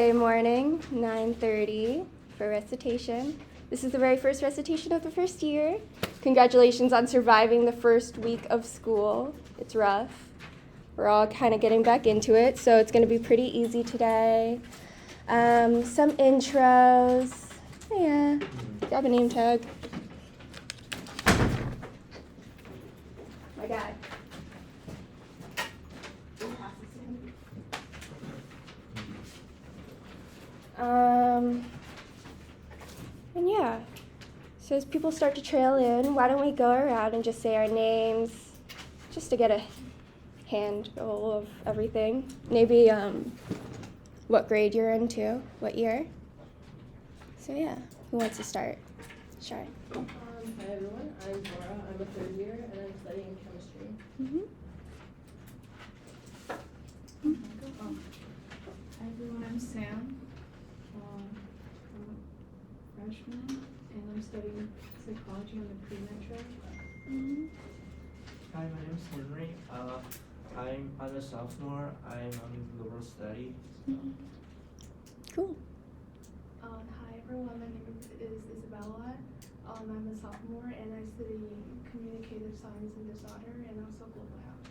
Monday morning, 9:30 for recitation. This is the very first recitation of the first year. Congratulations on surviving the first week of school. It's rough. We're all kind of getting back into it, so it's going to be pretty easy today. Some intros. Yeah, grab a name tag. My guy. And yeah, so as people start to trail in, why don't we go around and just say our names, just to get a handle of everything. Maybe what grade you're into, what year. So yeah, who wants to start? Sure. Hi everyone, I'm Laura. I'm a third year and I'm studying chemistry. Hi everyone, I'm Sam. I'm a freshman and I'm studying psychology on the pre-med track. Hi, my name is Henry. I'm a sophomore. I'm on liberal study. Cool. Hi everyone, my name is Isabella. I'm a sophomore and I study communicative science and disorder and also global health.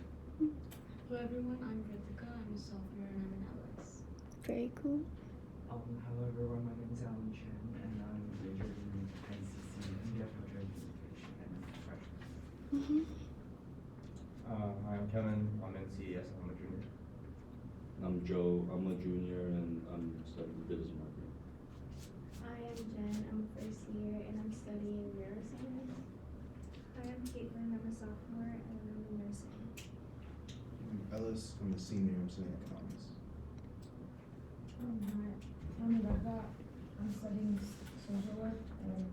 Hello everyone, I'm Ritika. I'm a sophomore and I'm an LS. Very cool. Hello everyone, my name is Alan Chen and I'm majoring in ICC, India Culture and Communication, and I'm a freshman. Hi, I'm Kevin. I'm in CES. I'm a junior. I'm Joe. I'm a junior and I'm studying business marketing. I am Jen. I'm a first year and I'm studying neuroscience. Hi, I'm Caitlin. I'm a sophomore and I'm in nursing. I'm Ellis. I'm a senior. I'm studying economics. Hi, I'm Rebecca. I'm studying social work and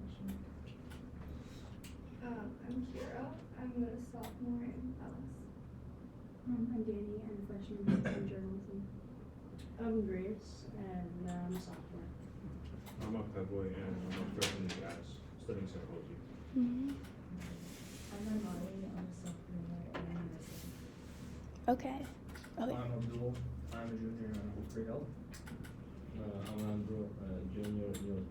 I'm Kira. I'm a sophomore in Alice. I'm Danny. I'm a freshman in journalism. I'm Grace and I'm a sophomore. I'm Octavio and I'm a freshman in class studying psychology. I'm Molly. I'm a sophomore and I'm nursing. Okay. I'm Abdul. I'm a junior and I'm free health. I'm Andrew, junior neuroscience.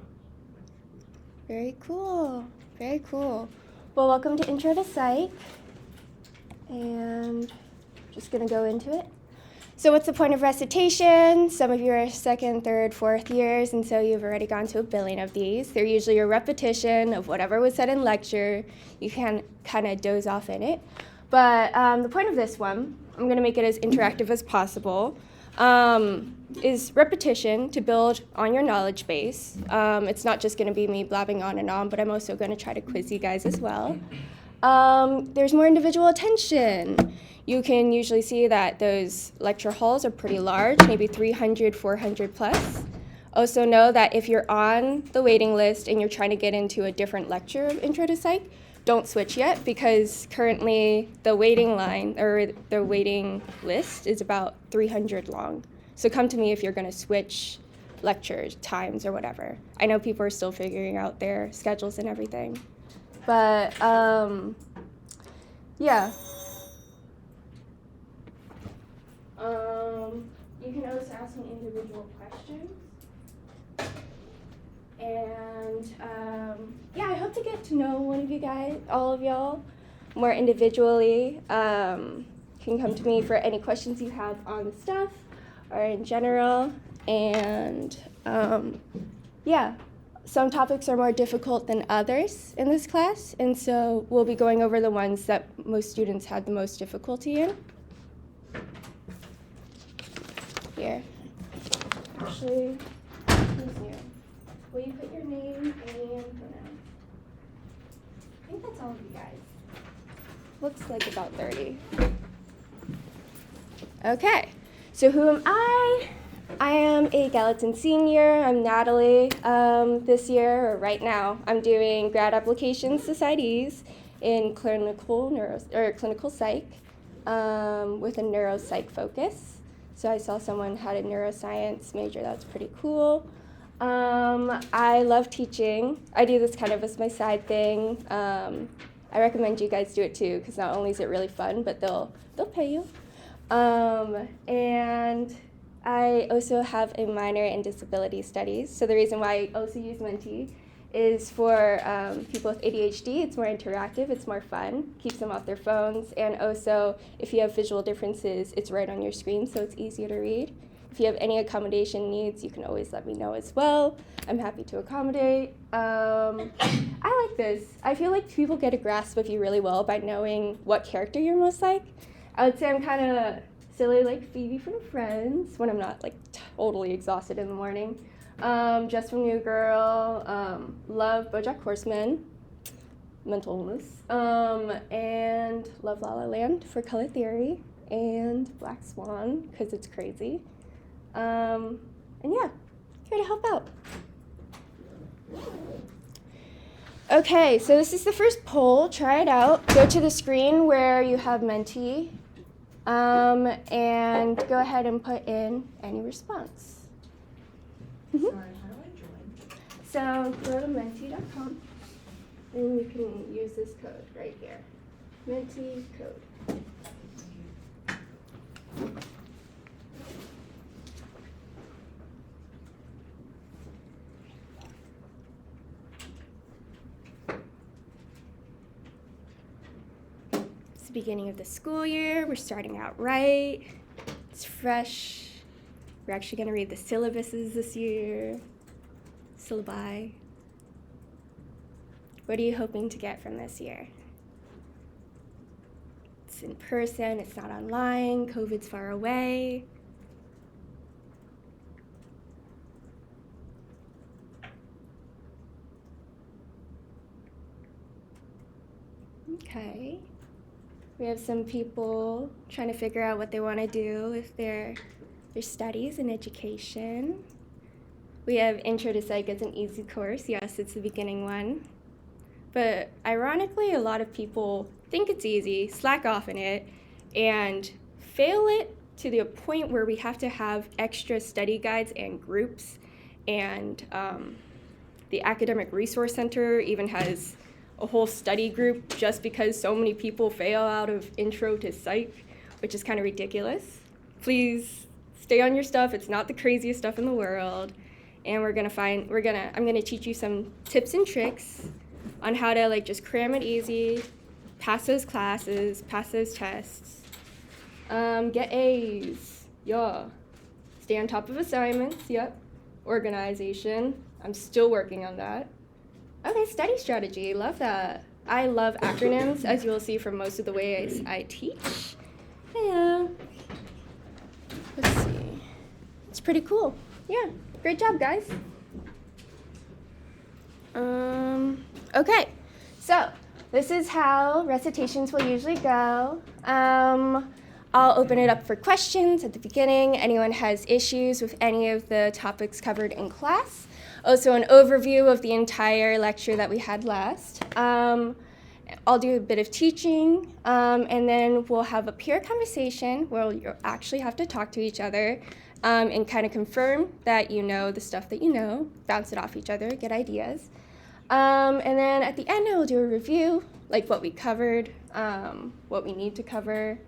Very cool. Very cool. Well, welcome to Intro to Psych. And just going to go into it. So what's the point of recitation? Some of you are second, third, fourth years, and so you've already gone to a billion of these. They're usually a repetition of whatever was said in lecture. You can kind of doze off in it. But the point of this one, I'm going to make it as interactive as possible, is repetition to build on your knowledge base. It's not just going to be me blabbing on and on, but I'm also going to try to quiz you guys as well. There's more individual attention. You can usually see that those lecture halls are pretty large, maybe 300, 400 plus. Also know that if you're on the waiting list and you're trying to get into a different lecture of Intro to Psych, don't switch yet because currently the waiting line or the waiting list is about 300 long. So come to me if you're going to switch lectures, times, or whatever. I know people are still figuring out their schedules and everything. But, yeah. You can also ask me individual questions. And, yeah, I hope to get to know one of you guys, all of y'all, more individually. You can come to me for any questions you have on the stuff or in general. And, yeah. Some topics are more difficult than others in this class, and so we'll be going over the ones that most students had the most difficulty in. Here. Actually, who's new? Will you put your name and pronoun? I think that's all of you guys. Looks like about 30. Okay, so who am I? I am a Gallatin senior. I'm Natalie. This year, or right now, I'm doing grad applications to PsyDs in clinical psych with a neuropsych focus. So I saw someone had a neuroscience major. That's pretty cool. I love teaching. I do this kind of as my side thing. I recommend you guys do it too, because not only is it really fun, but they'll pay you. And I also have a minor in disability studies. So the reason why I also use Menti is for people with ADHD. It's more interactive, it's more fun, keeps them off their phones, and also if you have visual differences, it's right on your screen, so it's easier to read. If you have any accommodation needs, you can always let me know as well. I'm happy to accommodate. I like this. I feel like people get a grasp of you really well by knowing what character you're most like. I would say I'm kind of silly like Phoebe from Friends when I'm not like totally exhausted in the morning. Just from New Girl, love BoJack Horseman, mental illness, and love La La Land for color theory, and Black Swan because it's crazy. And yeah, here to help out. Okay, so this is the first poll. Try it out. Go to the screen where you have Menti, and go ahead and put in any response. Sorry, how do I join? So go to menti.com, and you can use this code right here. Menti code. It's the beginning of the school year. We're starting out right. It's fresh. We're actually going to read the syllabuses this year. Syllabi. What are you hoping to get from this year? It's in person, it's not online, COVID's far away. Okay. We have some people trying to figure out what they want to do with their studies and education. We have Intro to Psych as an easy course. Yes, it's the beginning one. But ironically, a lot of people think it's easy, slack off in it, and fail it to the point where we have to have extra study guides and groups. And the Academic Resource Center even has a whole study group just because so many people fail out of Intro to Psych, which is kind of ridiculous. Please stay on your stuff. It's not the craziest stuff in the world. And I'm gonna teach you some tips and tricks on how to like just cram it easy, pass those classes, pass those tests, get A's, yeah. Stay on top of assignments, yep. Organization, I'm still working on that. Okay, study strategy, love that. I love acronyms, as you will see from most of the ways I teach. Yeah. Let's see. It's pretty cool. Yeah, great job, guys. Okay, so this is how recitations will usually go. I'll open it up for questions at the beginning. Anyone has issues with any of the topics covered in class. Also an overview of the entire lecture that we had last. I'll do a bit of teaching, and then we'll have a peer conversation where you'll actually have to talk to each other and kind of confirm that you know the stuff that you know, bounce it off each other, get ideas. And then at the end, I will do a review, like what we covered, what we need to cover.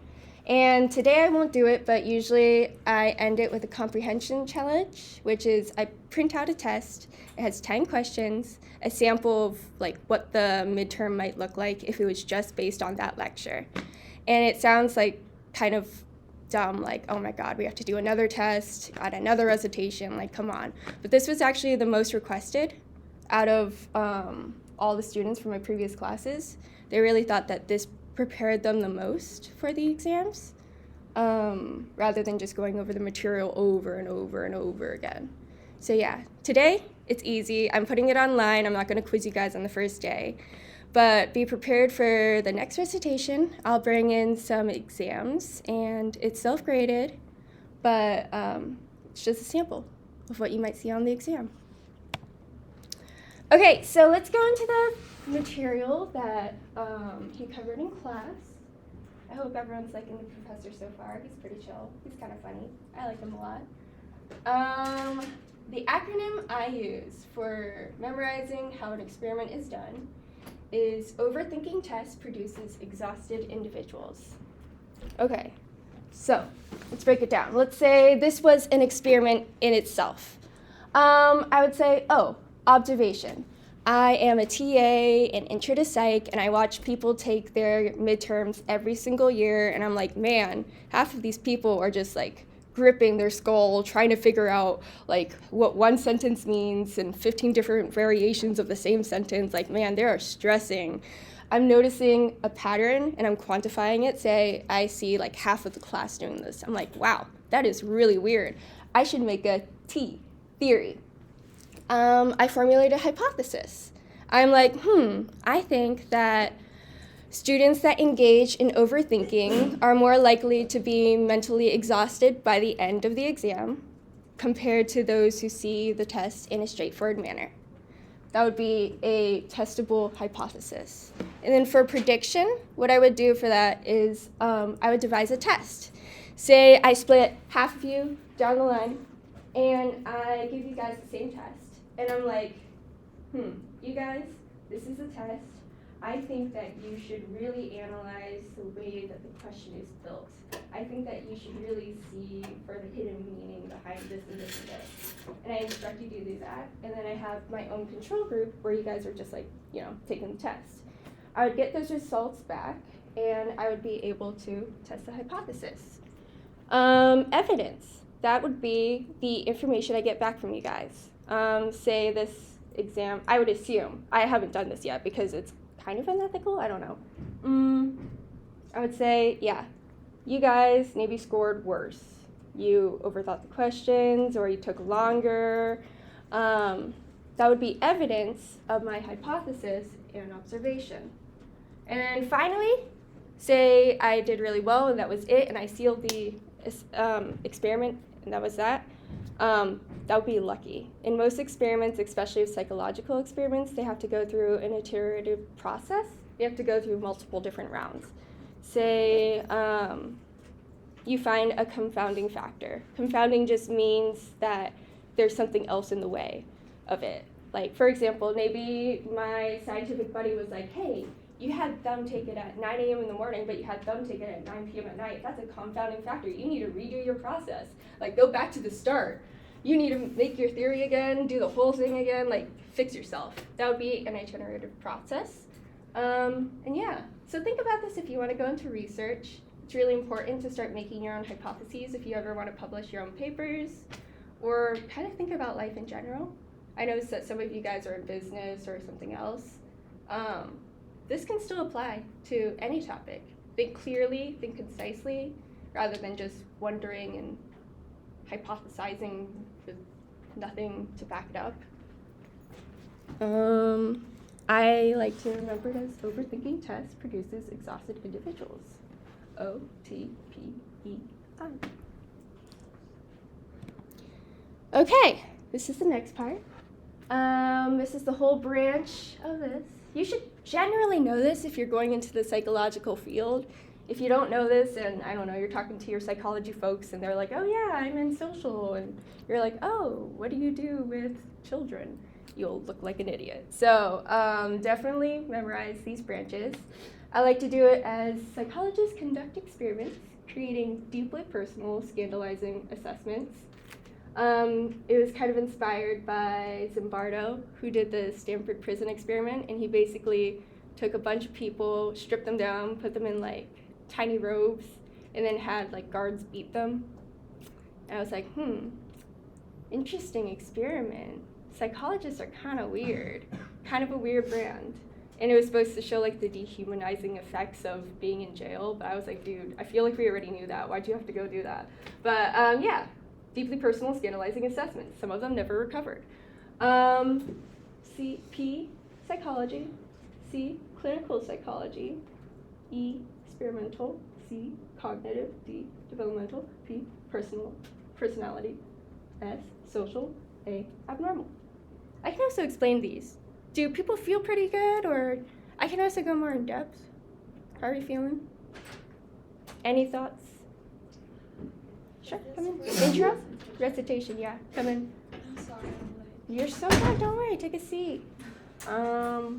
And today I won't do it, but usually I end it with a comprehension challenge, which is I print out a test. It has 10 questions, a sample of like what the midterm might look like if it was just based on that lecture. And it sounds like kind of dumb, like, oh my God, we have to do another test, add another recitation, like, come on. But this was actually the most requested out of all the students from my previous classes. They really thought that this prepared them the most for the exams, rather than just going over the material over and over and over again. So yeah, today it's easy. I'm putting it online. I'm not going to quiz you guys on the first day, but be prepared for the next recitation. I'll bring in some exams, and it's self-graded, but it's just a sample of what you might see on the exam. Okay, so let's go into the material that he covered in class. I hope everyone's liking the professor so far. He's pretty chill. He's kind of funny. I like him a lot. The acronym I use for memorizing how an experiment is done is overthinking test produces exhausted individuals. Okay, So let's break it down. Let's say this was an experiment in itself. I would say, observation. I am a TA in Intro to Psych, and I watch people take their midterms every single year, and I'm like, man, half of these people are just like gripping their skull, trying to figure out like what one sentence means and 15 different variations of the same sentence. Like, man, they are stressing. I'm noticing a pattern and I'm quantifying it. Say I see like half of the class doing this. I'm like, wow, that is really weird. I should make a theory. I formulate a hypothesis. I'm like, I think that students that engage in overthinking are more likely to be mentally exhausted by the end of the exam compared to those who see the test in a straightforward manner. That would be a testable hypothesis. And then for prediction, what I would do for that is I would devise a test. Say I split half of you down the line, and I give you guys the same test. And I'm like, you guys, this is a test. I think that you should really analyze the way that the question is built. I think that you should really see for the hidden meaning behind this and this and this. And I instruct you to do that. And then I have my own control group where you guys are just like, taking the test. I would get those results back, and I would be able to test the hypothesis. Evidence. That would be the information I get back from you guys. Say this exam, I would assume, I haven't done this yet because it's kind of unethical, I don't know. I would say, yeah, you guys maybe scored worse. You overthought the questions or you took longer. That would be evidence of my hypothesis and observation. And then finally, say I did really well and that was it, and I sealed the experiment and that was that. That would be lucky. In most experiments, especially psychological experiments, they have to go through an iterative process. They have to go through multiple different rounds. Say you find a confounding factor. Confounding just means that there's something else in the way of it. Like, for example, maybe my scientific buddy was like, hey, you had them take it at 9 a.m. in the morning, but you had them take it at 9 p.m. at night. That's a confounding factor. You need to redo your process. Like, go back to the start. You need to make your theory again, do the whole thing again, like, fix yourself. That would be an iterative process. And yeah, so think about this if you want to go into research. It's really important to start making your own hypotheses if you ever want to publish your own papers, or kind of think about life in general. I noticed that some of you guys are in business or something else. This can still apply to any topic. Think clearly, think concisely, rather than just wondering and hypothesizing with nothing to back it up. I like to remember it as overthinking test produces exhausted individuals. O-T-P-E-I. Okay, this is the next part. This is the whole branch of this. You should generally know this if you're going into the psychological field. If you don't know this, and I don't know, you're talking to your psychology folks and they're like, oh yeah, I'm in social, and you're like, oh, what do you do with children? You'll look like an idiot. So definitely memorize these branches. I like to do it as psychologists conduct experiments, creating deeply personal, scandalizing assessments. It was kind of inspired by Zimbardo, who did the Stanford prison experiment, and he basically took a bunch of people, stripped them down, put them in like tiny robes, and then had like guards beat them. And I was like, interesting experiment. Psychologists are kind of weird, kind of a weird brand. And it was supposed to show like the dehumanizing effects of being in jail, but I was like, dude, I feel like we already knew that. Why'd you have to go do that? But yeah, deeply personal, scandalizing assessments. Some of them never recovered. P, psychology. C, clinical psychology. E, experimental. C, cognitive. D, developmental. P, personality. S, social. A, abnormal. I can also explain these. Do people feel pretty good, or I can also go more in depth? How are you feeling? Any thoughts? Sure, come in. Intro? Recitation, yeah, come in. I'm sorry I'm late. You're so good, don't worry, take a seat. I'll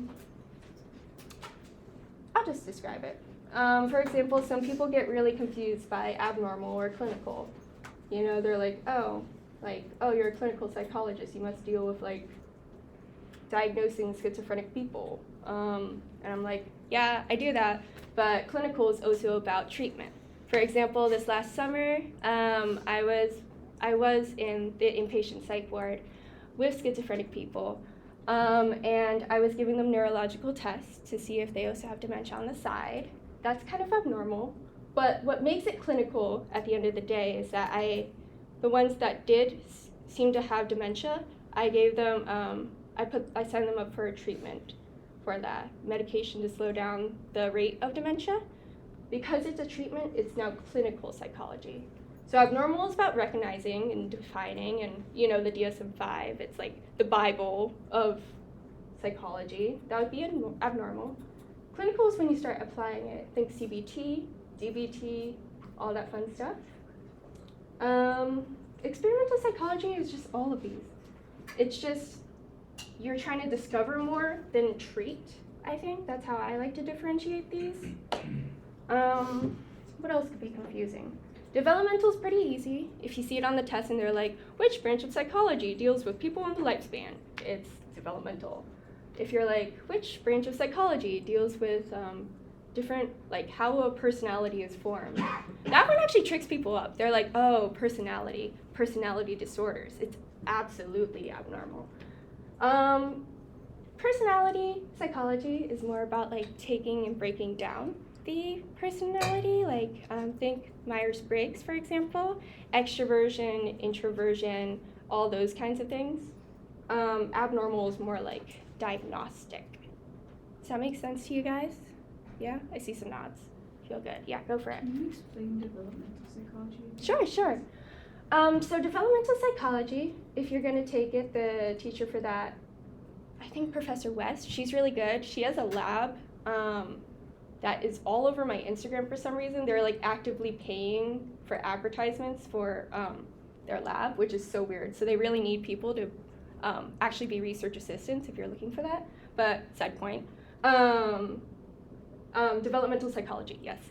just describe it. For example, some people get really confused by abnormal or clinical. You know, they're like, oh, you're a clinical psychologist. You must deal with like diagnosing schizophrenic people. And I'm like, yeah, I do that. But clinical is also about treatment. For example, this last summer, I was in the inpatient psych ward with schizophrenic people, and I was giving them neurological tests to see if they also have dementia on the side. That's kind of abnormal, but what makes it clinical at the end of the day is that the ones that did seem to have dementia, I gave them, I signed them up for a treatment for that medication to slow down the rate of dementia. Because it's a treatment, it's now clinical psychology. So abnormal is about recognizing and defining, and you know the DSM-5, it's like the Bible of psychology. That would be abnormal. Clinical is when you start applying it. Think CBT, DBT, all that fun stuff. Experimental psychology is just all of these. It's just you're trying to discover more than treat, I think. That's how I like to differentiate these. What else could be confusing? Developmental is pretty easy. If you see it on the test and they're like, which branch of psychology deals with people in the lifespan? It's developmental. If you're like, which branch of psychology deals with different, like how a personality is formed? That one actually tricks people up. They're like, oh, personality disorders. It's absolutely abnormal. Personality psychology is more about like taking and breaking down the personality, like think Myers-Briggs, for example, extroversion, introversion, all those kinds of things. Abnormal is more like diagnostic. Does that make sense to you guys? Yeah, I see some nods. Feel good. Yeah, go for it. Can you explain developmental psychology? Sure. So developmental psychology, if you're going to take it, the teacher for that, I think Professor West, she's really good. She has a lab that is all over my Instagram for some reason. They're like actively paying for advertisements for their lab, which is so weird. So they really need people to actually be research assistants if you're looking for that. But side point. Developmental psychology, yes.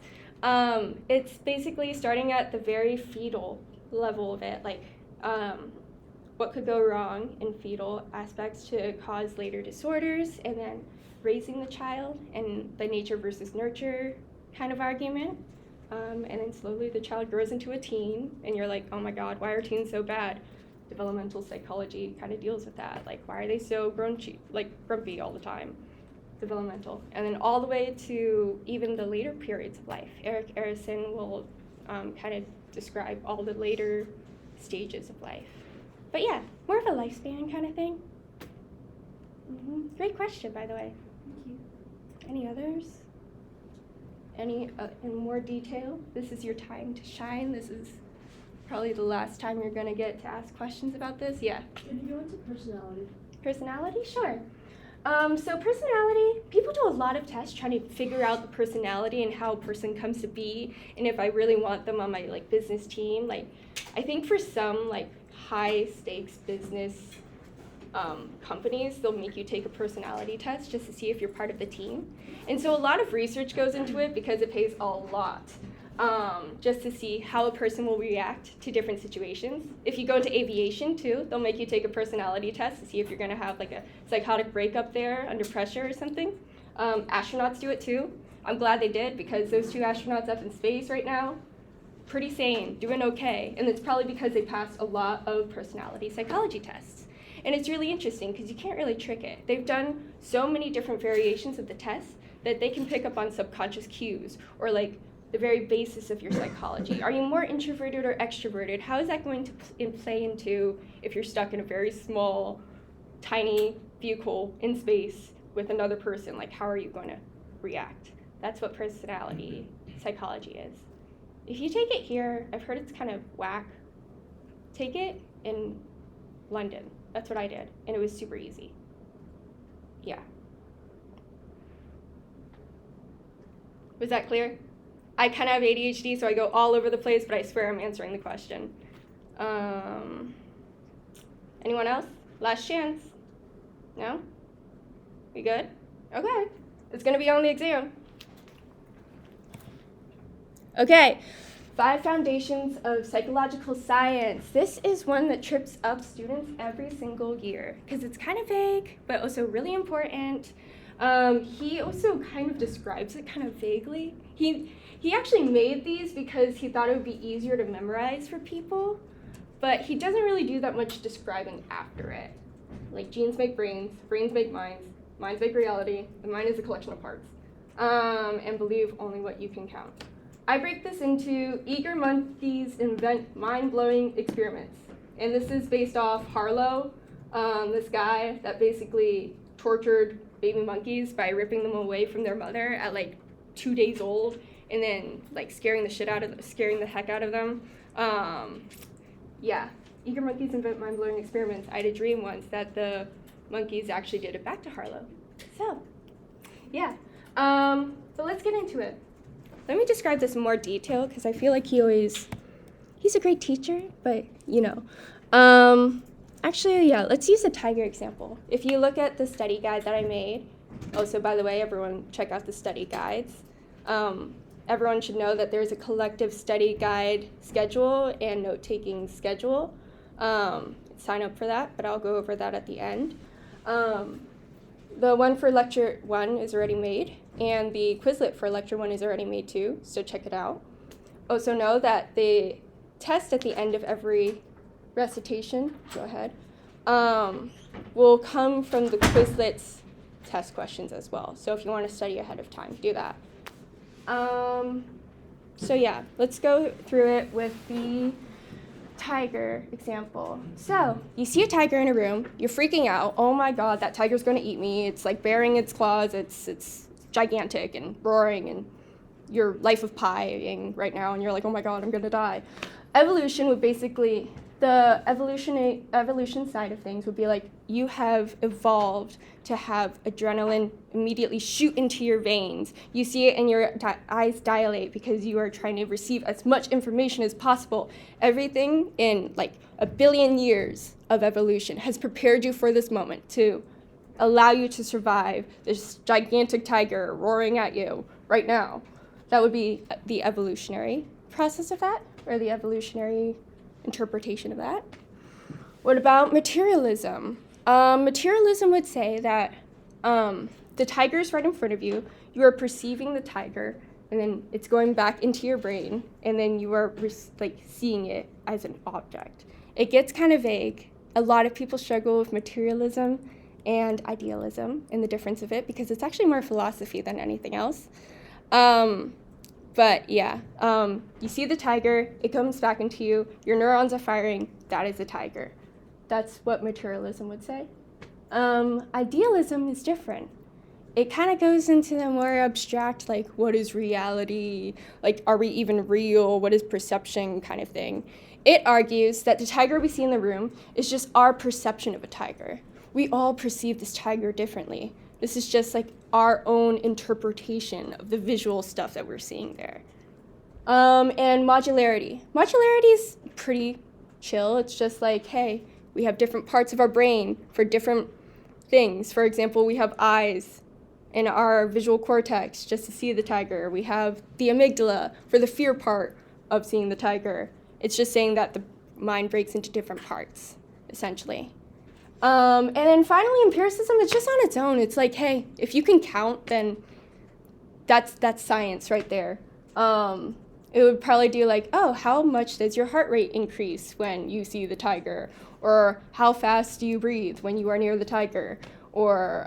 It's basically starting at the very fetal level of it, like what could go wrong in fetal aspects to cause later disorders, and then raising the child and the nature versus nurture kind of argument. And then slowly the child grows into a teen, and you're like, oh my God, why are teens so bad? Developmental psychology kind of deals with that. Like, why are they so grumpy all the time? Developmental. And then all the way to even the later periods of life. Eric Erikson will kind of describe all the later stages of life. But yeah, more of a lifespan kind of thing. Great question, by the way. Thank you. Any others? Any in more detail? This is your time to shine. This is probably the last time you're going to get to ask questions about this. Yeah. Can you go into personality? Personality? Sure. So personality, people do a lot of tests trying to figure out the personality and how a person comes to be, and if I really want them on my like business team. Like, I think for some like high stakes business companies, they'll make you take a personality test just to see if you're part of the team. And so a lot of research goes into it because it pays a lot. Just to see how a person will react to different situations. If you go into aviation too, they'll make you take a personality test to see if you're going to have like a psychotic breakup there under pressure or something. Astronauts do it too. I'm glad they did, because those 2 astronauts up in space right now, pretty sane, doing okay. And it's probably because they passed a lot of personality psychology tests. And it's really interesting because you can't really trick it. They've done so many different variations of the test that they can pick up on subconscious cues, or like the very basis of your psychology. Are you more introverted or extroverted? How is that going to play into if you're stuck in a very small, tiny vehicle in space with another person? Like, how are you going to react? That's what personality psychology is. If you take it here, I've heard it's kind of whack. Take it in London. That's what I did, and it was super easy. Yeah. Was that clear? I kind of have ADHD, so I go all over the place, but I swear I'm answering the question. Anyone else? Last chance. No? We good? Okay. It's going to be on the exam. Okay, 5 foundations of psychological science. This is one that trips up students every single year because it's kind of vague, but also really important. He also kind of describes it kind of vaguely. He actually made these because he thought it would be easier to memorize for people, but he doesn't really do that much describing after it. Like genes make brains make minds make reality, the mind is a collection of parts, and believe only what you can count. I break this into eager monkeys invent mind-blowing experiments. And this is based off Harlow, this guy that basically tortured baby monkeys by ripping them away from their mother at like 2 days old and then like scaring the heck out of them. Yeah, eager monkeys invent mind-blowing experiments. I had a dream once that the monkeys actually did it back to Harlow. So, yeah, but let's get into it. Let me describe this in more detail because I feel like he's a great teacher, but you know. Actually, yeah, let's use a tiger example. If you look at the study guide that I made, also by the way, everyone check out the study guides. Everyone should know that there's a collective study guide schedule and note-taking schedule. Sign up for that, but I'll go over that at the end. The one for lecture 1 is already made, and the Quizlet for lecture 1 is already made too, so check it out. Also know that the test at the end of every recitation, go ahead, will come from the Quizlet's test questions as well. So if you want to study ahead of time, do that. So yeah, let's go through it with the tiger example. So you see a tiger in a room, you're freaking out. Oh my God, that tiger's going to eat me. It's like baring its claws. It's gigantic and roaring, and your life of pi-ing right now, and you're like, oh my God, I'm going to die. Evolution would basically, the evolution side of things would be like you have evolved to have adrenaline immediately shoot into your veins. You see it and your eyes dilate because you are trying to receive as much information as possible. Everything in like 1 billion years of evolution has prepared you for this moment to allow you to survive this gigantic tiger roaring at you right now. That would be the evolutionary process of that, or the evolutionary interpretation of that. What about materialism? Materialism would say that the tiger is right in front of you, you are perceiving the tiger, and then it's going back into your brain, and then you are seeing it as an object. It gets kind of vague. A lot of people struggle with materialism and idealism and the difference of it because it's actually more philosophy than anything else. But yeah, you see the tiger, it comes back into you, your neurons are firing, that is a tiger. That's what materialism would say. Idealism is different. It kind of goes into the more abstract, like, what is reality? Like, are we even real? What is perception kind of thing? It argues that the tiger we see in the room is just our perception of a tiger. We all perceive this tiger differently. This is just like our own interpretation of the visual stuff that we're seeing there. And modularity. Modularity is pretty chill. It's just like, hey, we have different parts of our brain for different things. For example, we have eyes in our visual cortex just to see the tiger. We have the amygdala for the fear part of seeing the tiger. It's just saying that the mind breaks into different parts, essentially. And then finally, empiricism is just on its own. It's like, hey, if you can count, then that's science right there. It would probably do like, oh, how much does your heart rate increase when you see the tiger? Or how fast do you breathe when you are near the tiger? Or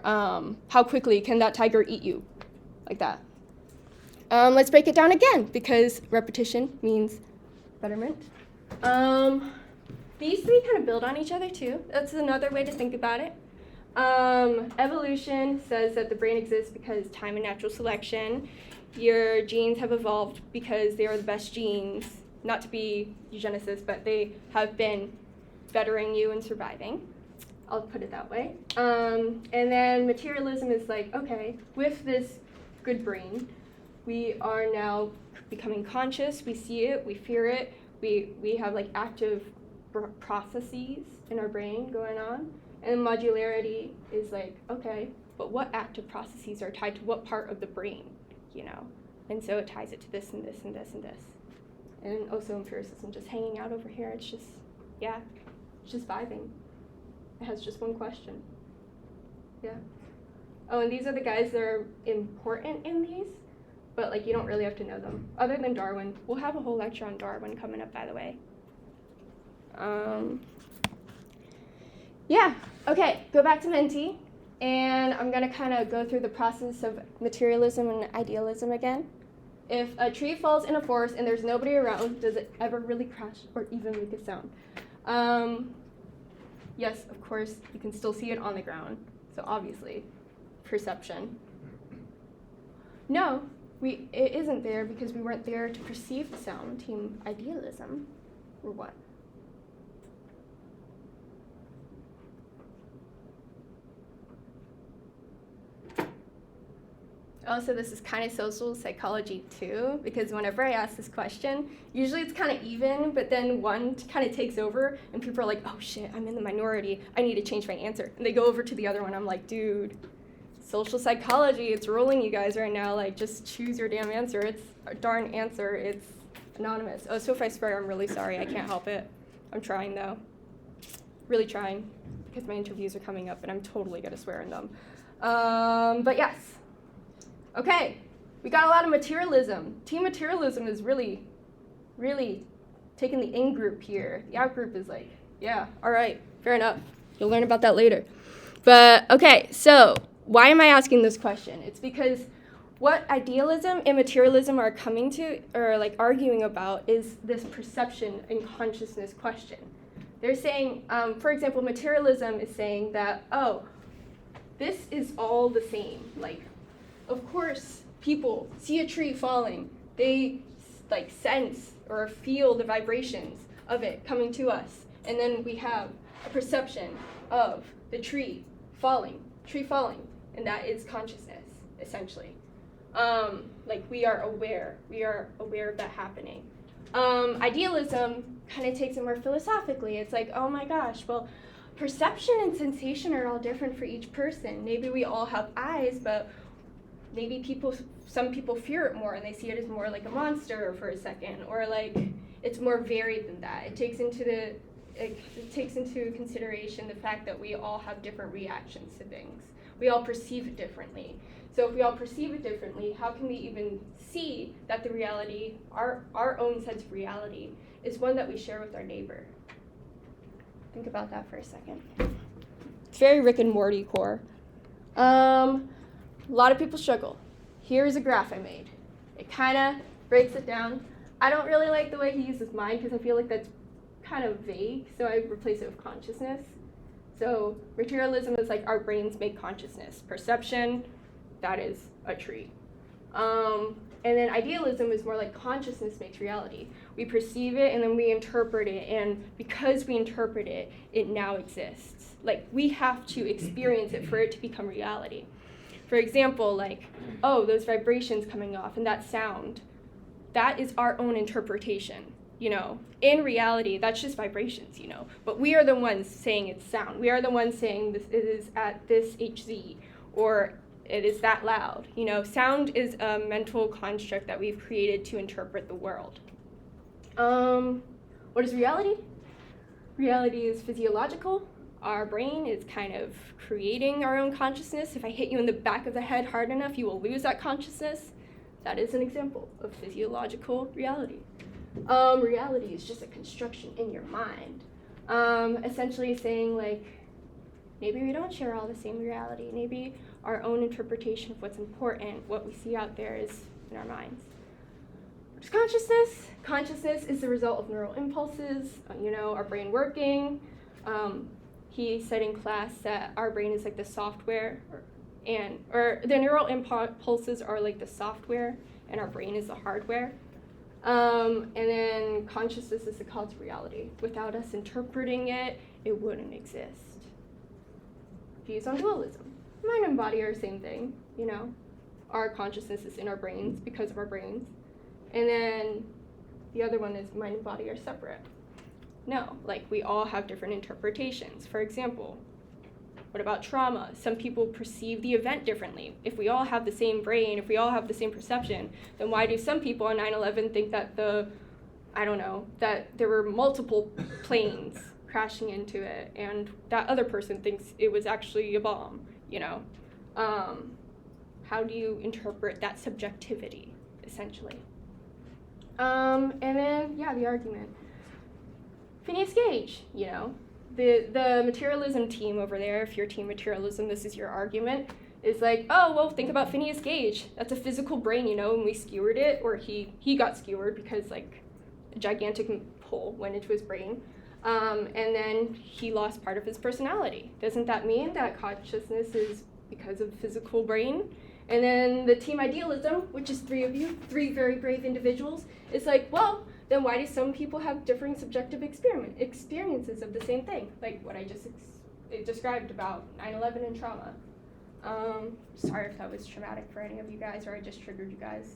how quickly can that tiger eat you? Like that. Let's break it down again, because repetition means betterment. These three kind of build on each other too. That's another way to think about it. Evolution says that the brain exists because time and natural selection. Your genes have evolved because they are the best genes, not to be eugenicist, but they have been bettering you and surviving. I'll put it that way. And then materialism is like, okay, with this good brain, we are now becoming conscious, we see it, we fear it, we have like active processes in our brain going on. And modularity is like, okay, but what active processes are tied to what part of the brain, you know? And so it ties it to this and this and this and this. And also empiricism, just hanging out over here, it's just, yeah, it's just vibing. It has just one question. Yeah. Oh, and these are the guys that are important in these, but like you don't really have to know them. Other than Darwin. We'll have a whole lecture on Darwin coming up, by the way. Yeah, okay, go back to Menti, and I'm gonna kind of go through the process of materialism and idealism again. If a tree falls in a forest and there's nobody around, does it ever really crash or even make a sound? Yes, of course, you can still see it on the ground, so obviously, perception. No, it isn't there because we weren't there to perceive the sound. Team idealism, or what? Also, this is kind of social psychology too, because whenever I ask this question, usually it's kind of even, but then one kind of takes over, and people are like, oh shit, I'm in the minority, I need to change my answer. And they go over to the other one, I'm like, dude, social psychology, it's ruling you guys right now, like, just choose your damn answer. It's a darn answer, it's anonymous. Oh, so if I swear, I'm really sorry, I can't help it. I'm trying though, really trying, because my interviews are coming up, and I'm totally gonna swear in them. But yes. Okay, we got a lot of materialism. Team materialism is really, really taking the in-group here. The out-group is like, yeah, all right, fair enough. You'll learn about that later. But, okay, so why am I asking this question? It's because what idealism and materialism are coming to, or like arguing about, is this perception and consciousness question. They're saying, for example, materialism is saying that, oh, this is all the same. Like, of course, people see a tree falling. They like sense or feel the vibrations of it coming to us. And then we have a perception of the tree falling, and that is consciousness, essentially. Like we are aware of that happening. Idealism kind of takes it more philosophically. It's like, oh my gosh, well, perception and sensation are all different for each person. Maybe we all have eyes, but maybe some people fear it more and they see it as more like a monster for a second, or like it's more varied than that. It takes into consideration the fact that we all have different reactions to things. We all perceive it differently. So if we all perceive it differently, how can we even see that the reality, our own sense of reality, is one that we share with our neighbor? Think about that for a second. It's very Rick and Morty core. A lot of people struggle. Here's a graph I made. It kind of breaks it down. I don't really like the way he uses mind because I feel like that's kind of vague, so I replace it with consciousness. So materialism is like our brains make consciousness. Perception, that is a tree. And then idealism is more like consciousness makes reality. We perceive it and then we interpret it, and because we interpret it, it now exists. Like we have to experience it for it to become reality. For example, like, oh, those vibrations coming off and that sound, that is our own interpretation, you know. In reality, that's just vibrations, you know. But we are the ones saying it's sound. We are the ones saying this is at this HZ, or it is that loud. You know, sound is a mental construct that we've created to interpret the world. What is reality? Reality is physiological. Our brain is kind of creating our own consciousness. If I hit you in the back of the head hard enough, you will lose that consciousness. That is an example of physiological reality. Reality is just a construction in your mind. Essentially saying like, maybe we don't share all the same reality. Maybe our own interpretation of what's important, what we see out there, is in our minds. What is consciousness? Consciousness is the result of neural impulses, our brain working. He said in class that our brain is like the software, or the neural impulses are like the software, and our brain is the hardware. And then consciousness is the cause of reality. Without us interpreting it, it wouldn't exist. Views on dualism. Mind and body are the same thing, Our consciousness is in our brains because of our brains. And then the other one is mind and body are separate. No, like we all have different interpretations. For example, What about trauma? Some people perceive the event differently. If we all have the same brain, if we all have the same perception, then why do some people on 9/11 think that that there were multiple planes crashing into it, and that other person thinks it was actually a bomb, How do you interpret that subjectivity, essentially? And then, the argument. Phineas Gage, the materialism team over there, if you're team materialism, this is your argument, is like, oh, well, think about Phineas Gage. That's a physical brain, and we skewered it, or he got skewered because, a gigantic hole went into his brain. And then he lost part of his personality. Doesn't that mean that consciousness is because of physical brain? And then the team idealism, which is three of you, three very brave individuals, is like, well, then why do some people have differing subjective experiences of the same thing? Like what I just described about 9/11 and trauma. Sorry if that was traumatic for any of you guys, or I just triggered you guys.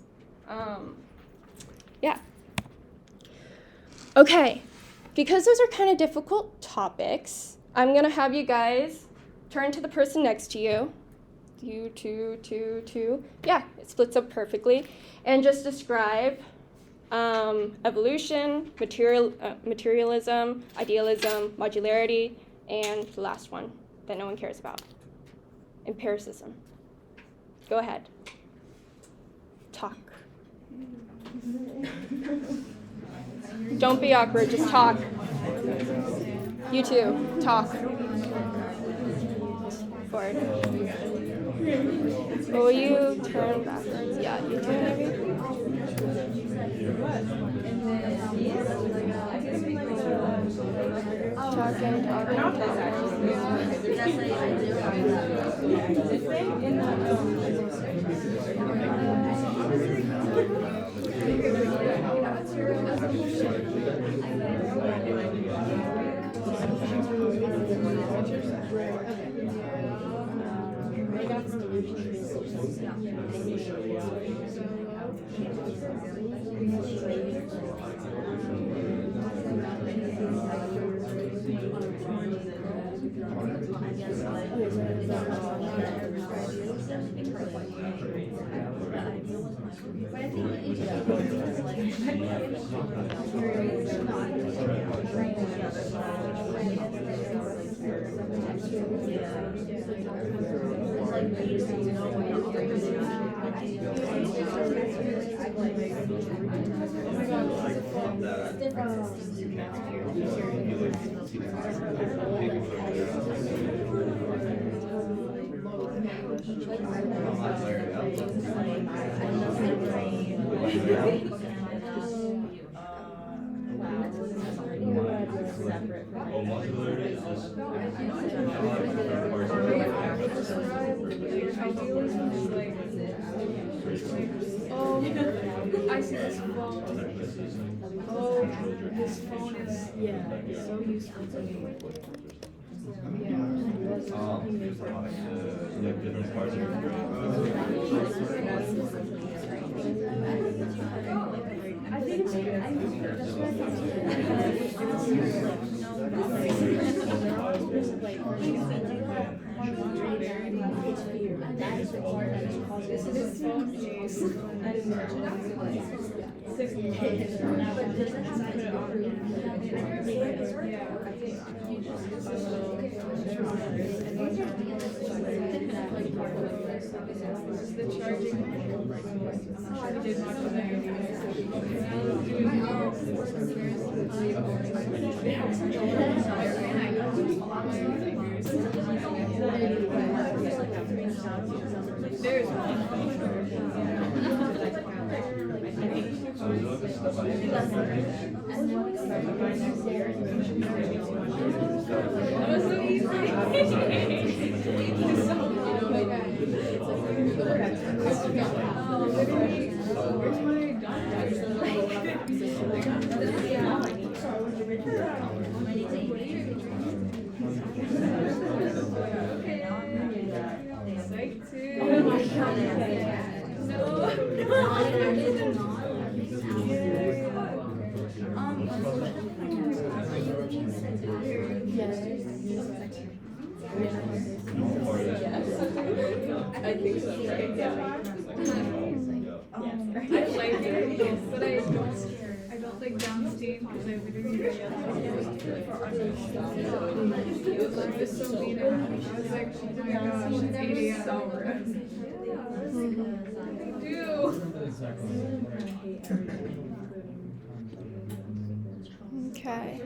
Okay, because those are kind of difficult topics, I'm going to have you guys turn to the person next to you. You, two. Yeah, it splits up perfectly. And just describe evolution, materialism, idealism, modularity, and the last one that no one cares about, empiricism. Go ahead. Talk. Don't be awkward, just talk. You too, talk. Forward. Will you turn backwards? Yeah, you too, maybe? Talking. I see this phone. Oh, this phone is so useful to me. I think this is a phone case. The charging. There's Psych 2. Oh my God. No. I think so. Yeah. I like it, but I don't like downstate because I literally got yelled at. It was so mean. I was like, oh my gosh, it's 8 a.m. Okay.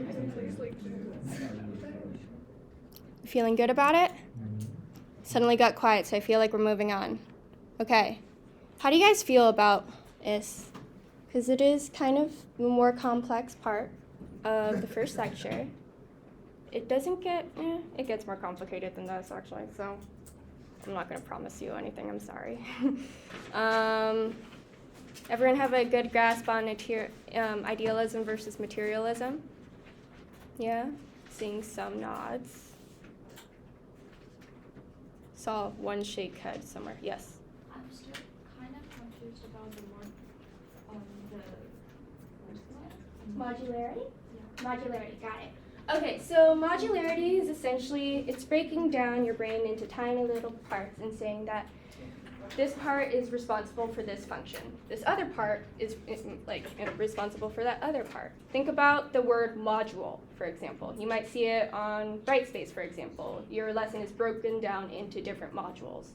Feeling good about it? Suddenly got quiet, so I feel like we're moving on. Okay. How do you guys feel about IS? Because it is kind of the more complex part of the first lecture. It doesn't get, it gets more complicated than this actually, so I'm not going to promise you anything, I'm sorry. Everyone have a good grasp on idealism versus materialism? Yeah? Seeing some nods. Saw one shake head somewhere. Yes? I'm still kind of confused about the first one. Modularity? Yeah. Modularity, got it. Okay, so modularity is essentially, it's breaking down your brain into tiny little parts and saying that this part is responsible for this function. This other part is responsible for that other part. Think about the word module, for example. You might see it on Brightspace, for example. Your lesson is broken down into different modules.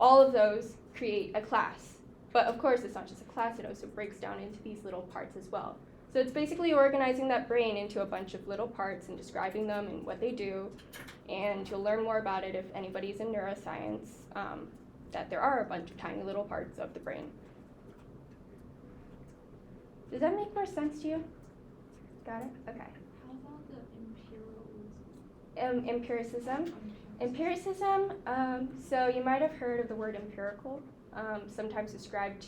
All of those create a class. But of course, it's not just a class, it also breaks down into these little parts as well. So it's basically organizing that brain into a bunch of little parts and describing them and what they do. And you'll learn more about it if anybody's in neuroscience, that there are a bunch of tiny little parts of the brain. Does that make more sense to you? Got it? Okay. How about the Empiricism. Empiricism, so you might have heard of the word empirical, sometimes describing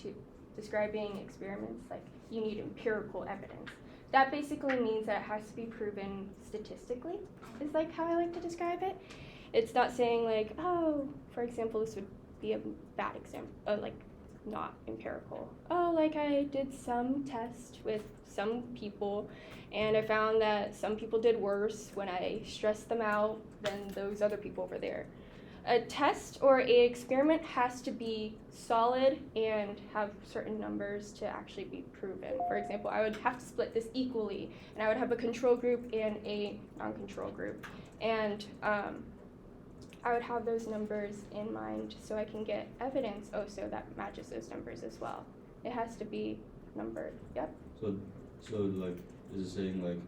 experiments, like you need empirical evidence. That basically means that it has to be proven statistically, is like how I like to describe it. It's not saying like, oh, for example, this would be a bad example, like not empirical. Oh, like I did some test with some people and I found that some people did worse when I stressed them out than those other people over there. A test or an experiment has to be solid and have certain numbers to actually be proven. For example, I would have to split this equally, and I would have a control group and a non-control group. And I would have those numbers in mind so I can get evidence also that matches those numbers as well. It has to be numbered. Yep. So like, is it saying like,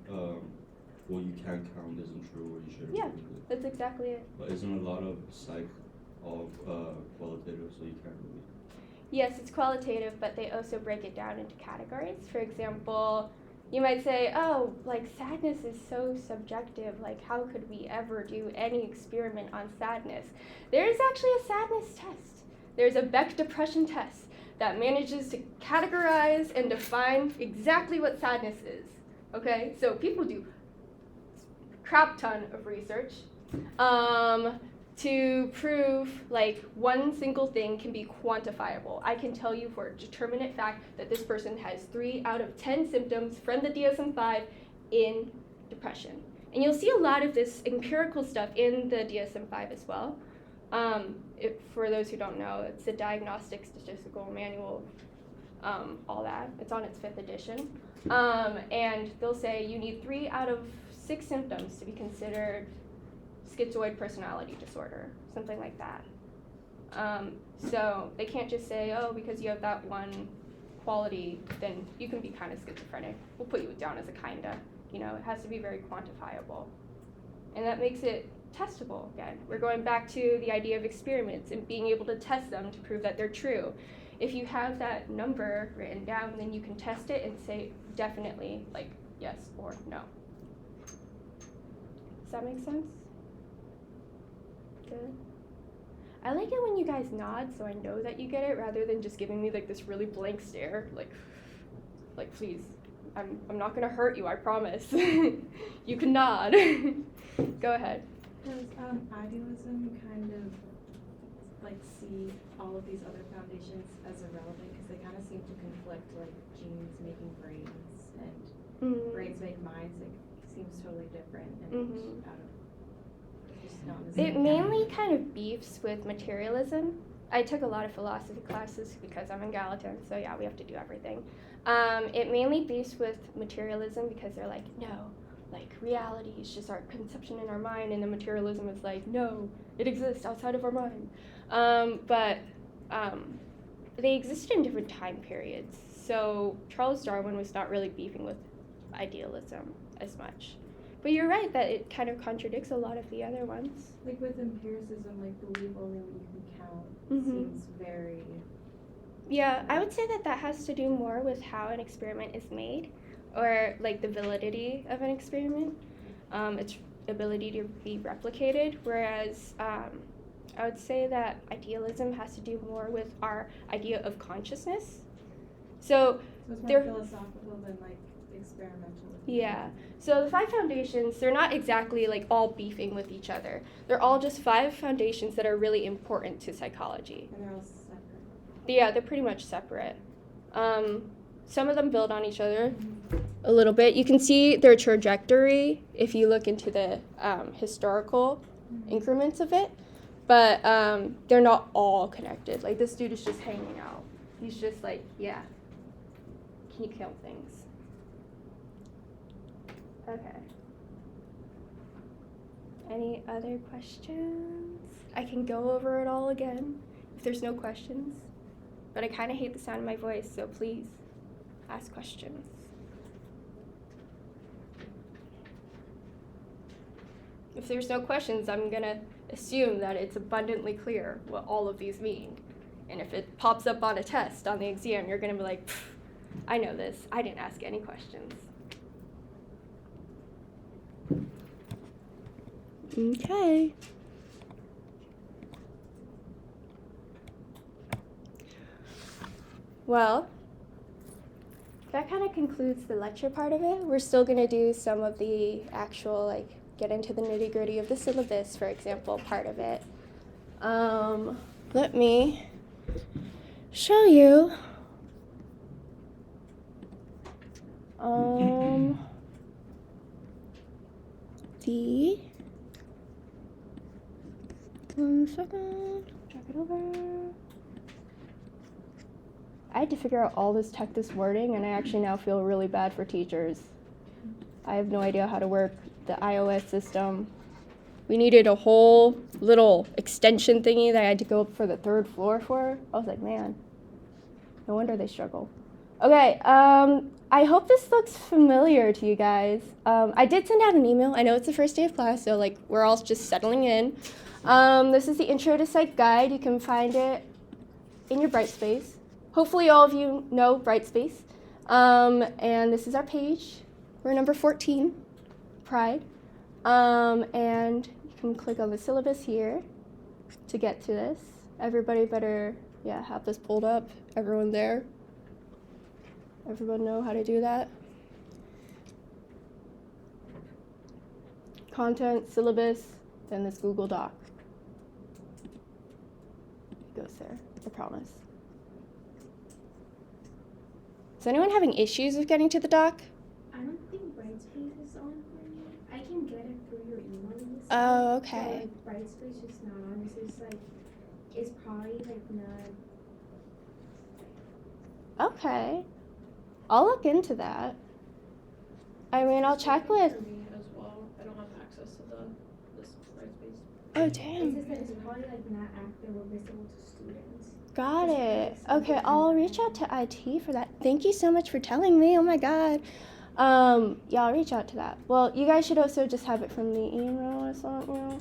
what you can't count isn't true, or you shouldn't? Yeah, that's exactly it. But isn't a lot of psych all qualitative, so you can't really? Yes, it's qualitative, but they also break it down into categories. For example, you might say, oh, like sadness is so subjective, like how could we ever do any experiment on sadness? There is actually a sadness test. There's a Beck depression test that manages to categorize and define exactly what sadness is. Okay, so people do crap ton of research to prove like one single thing can be quantifiable. I can tell you for a determinate fact that this person has 3 out of 10 symptoms from the DSM-5 in depression. And you'll see a lot of this empirical stuff in the DSM-5 as well. For those who don't know, it's a diagnostic statistical manual, all that. It's on its 5th edition. And they'll say you need 3 out of 6 symptoms to be considered schizoid personality disorder, something like that. So they can't just say, oh, because you have that one quality, then you can be kind of schizophrenic. We'll put you down as a kinda. You know, it has to be very quantifiable. And that makes it testable again. We're going back to the idea of experiments and being able to test them to prove that they're true. If you have that number written down, then you can test it and say definitely, like yes or no. Does that make sense? Good. I like it when you guys nod so I know that you get it rather than just giving me like this really blank stare, like please, I'm not gonna hurt you, I promise. You can nod. Go ahead. Does idealism kind of like see all of these other foundations as irrelevant because they kind of seem to conflict, like genes making brains and brains make minds? Like seems totally different and out of just not in the same It mainly kind of beefs with materialism I took a lot of philosophy classes because I'm in Gallatin, so yeah, we have to do everything. It mainly based with materialism because they're like, no, like reality is just our conception in our mind, and the materialism is like, no, it exists outside of our mind. But they existed in different time periods. So Charles Darwin was not really beefing with idealism as much. But you're right that it kind of contradicts a lot of the other ones. Like with empiricism, like believe only what you can count seems very... Yeah, I would say that has to do more with how an experiment is made, or like the validity of an experiment, its ability to be replicated, whereas I would say that idealism has to do more with our idea of consciousness. So it's more philosophical than like experimental. Yeah. So the 5 foundations, they're not exactly like all beefing with each other. They're all just 5 foundations that are really important to psychology. And they're all separate. Yeah, they're pretty much separate. Some of them build on each other a little bit. You can see their trajectory if you look into the historical increments of it, but they're not all connected. Like this dude is just hanging out. He's just like, yeah, can you count things? Okay. Any other questions? I can go over it all again if there's no questions, but I kind of hate the sound of my voice, so please ask questions. If there's no questions, I'm gonna assume that it's abundantly clear what all of these mean. And if it pops up on a test on the exam, you're gonna be like, I know this, I didn't ask any questions. Okay. Well, that kind of concludes the lecture part of it. We're still going to do some of the actual, like, get into the nitty-gritty of the syllabus, for example, part of it. Let me show you. One second, drag it over. I had to figure out all this wording, and I actually now feel really bad for teachers. I have no idea how to work the iOS system. We needed a whole little extension thingy that I had to go up for the 3rd floor for. I was like, man, no wonder they struggle. Okay, I hope this looks familiar to you guys. I did send out an email. I know it's the first day of class, so like we're all just settling in. This is the Intro to Psych guide. You can find it in your Brightspace. Hopefully all of you know Brightspace. And this is our page. We're number 14, Pride. And you can click on the syllabus here to get to this. Everybody better, have this pulled up. Everyone there. Everyone know how to do that? Content, syllabus, then this Google Doc. It goes there, I promise. Is anyone having issues with getting to the doc? I don't think Brightspace is on for me. I can get it through your email list. Oh, okay. But like, Brightspace is not on. It's probably like not. Okay. I'll look into that. I mean, I'll check with. For me as well, I don't have access to this Brightspace. Oh, damn. It's just that it's probably like not active or visible to students. Got it. Okay, I'll reach out to IT for that. Thank you so much for telling me. Oh my god. Yeah, I'll reach out to that. Well, you guys should also just have it from the email I sent you.